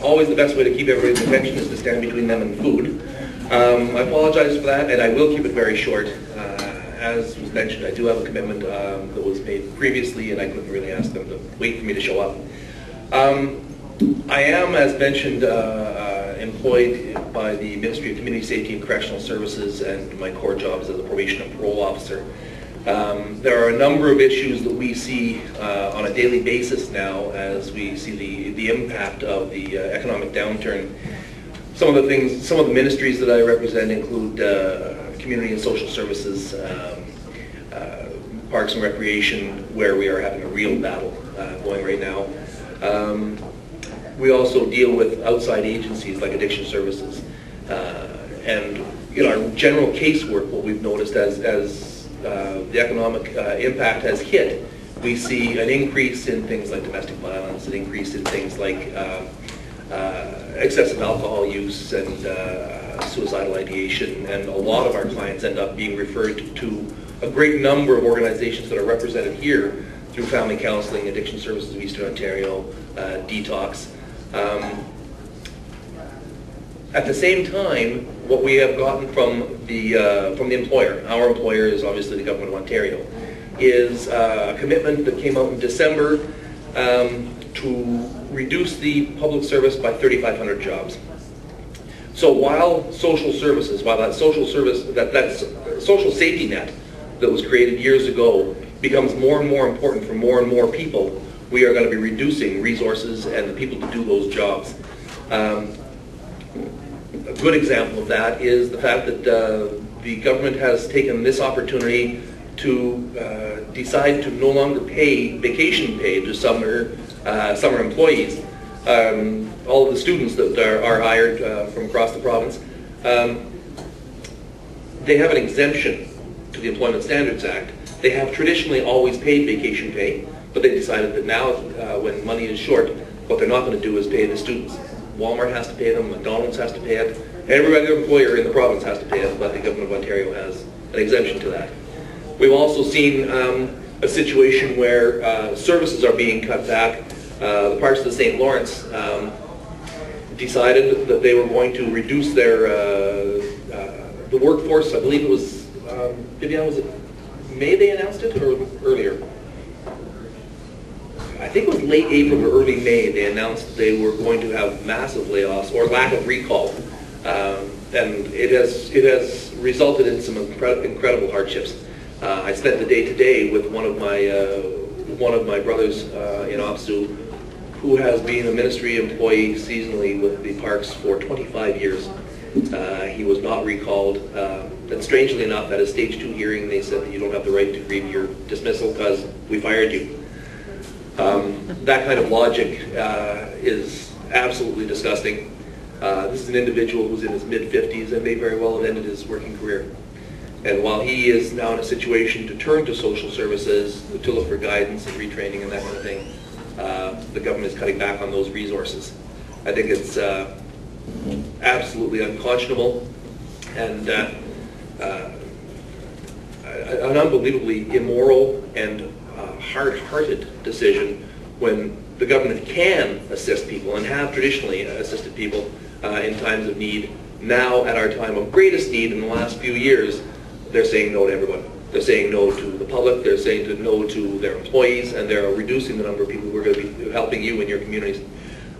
Always the best way to keep everybody's attention is to stand between them and food. I apologize for that, and I will keep it very short. As was mentioned, I do have a commitment that was made previously, and I couldn't really ask them to wait for me to show up. I am, as mentioned, employed by the Ministry of Community Safety and Correctional Services, and my core job is as a probation and parole officer. There are a number of issues that we see on a daily basis now as we see the impact of the economic downturn. Some of the ministries that I represent include community and social services, parks and recreation, where we are having a real battle going right now. We also deal with outside agencies like addiction services. And in our general casework, what we've noticed as the economic impact has hit, we see an increase in things like domestic violence, an increase in things like excessive alcohol use and suicidal ideation, and a lot of our clients end up being referred to a great number of organizations that are represented here through Family Counseling, Addiction Services of Eastern Ontario, Detox. At the same time, what we have gotten from the employer, our employer is obviously the Government of Ontario, is a commitment that came out in December to reduce the public service by 3,500 jobs. So while social services, while that social safety net that was created years ago becomes more and more important for more and more people, we are going to be reducing resources and the people to do those jobs. A good example of that is the fact that the government has taken this opportunity to decide to no longer pay vacation pay to summer employees. All of the students that are hired from across the province, they have an exemption to the Employment Standards Act. They have traditionally always paid vacation pay, but they decided that now, when money is short, what they're not going to do is pay the students. Walmart has to pay them, McDonald's has to pay it, every other employer in the province has to pay it, but the Government of Ontario has an exemption to that. We've also seen a situation where services are being cut back. The parts of the St. Lawrence decided that they were going to reduce their the workforce. I believe it was, Vivian, was it May they announced it, or earlier? I think it was late April or early May they announced they were going to have massive layoffs or lack of recall, and it has resulted in some incredible hardships. I spent the day today with one of my brothers in OPSU, who has been a ministry employee seasonally with the parks for 25 years. He was not recalled, and strangely enough, at a stage 2 hearing, they said that you don't have the right to grieve your dismissal because we fired you. That kind of logic is absolutely disgusting. This is an individual who's in his mid-50s and may very well have ended his working career. And while he is now in a situation to turn to social services, to look for guidance and retraining and that kind of thing, the government is cutting back on those resources. I think it's absolutely unconscionable and an unbelievably immoral and hard-hearted decision when the government can assist people and have traditionally assisted people in times of need. Now, at our time of greatest need in the last few years, they're saying no to everyone. They're saying no to the public, they're saying no to their employees, and they're reducing the number of people who are going to be helping you in your communities.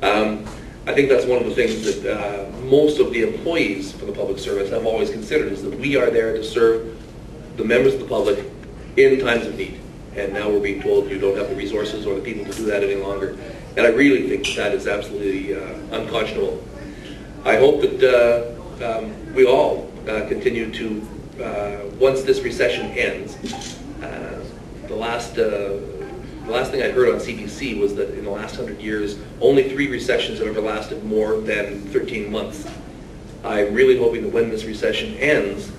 I think that's one of the things that most of the employees for the public service have always considered, is that we are there to serve the members of the public in times of need. And now we're being told you don't have the resources or the people to do that any longer. And I really think that is absolutely unconscionable. I hope that we all continue to, once this recession ends, the last thing I heard on CBC was that in the last 100 years, only 3 recessions have ever lasted more than 13 months. I'm really hoping that when this recession ends,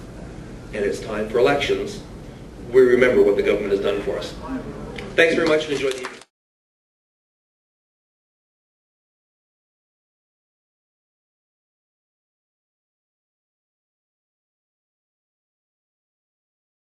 and it's time for elections, we remember what the government has done for us. Thanks very much and enjoy the evening.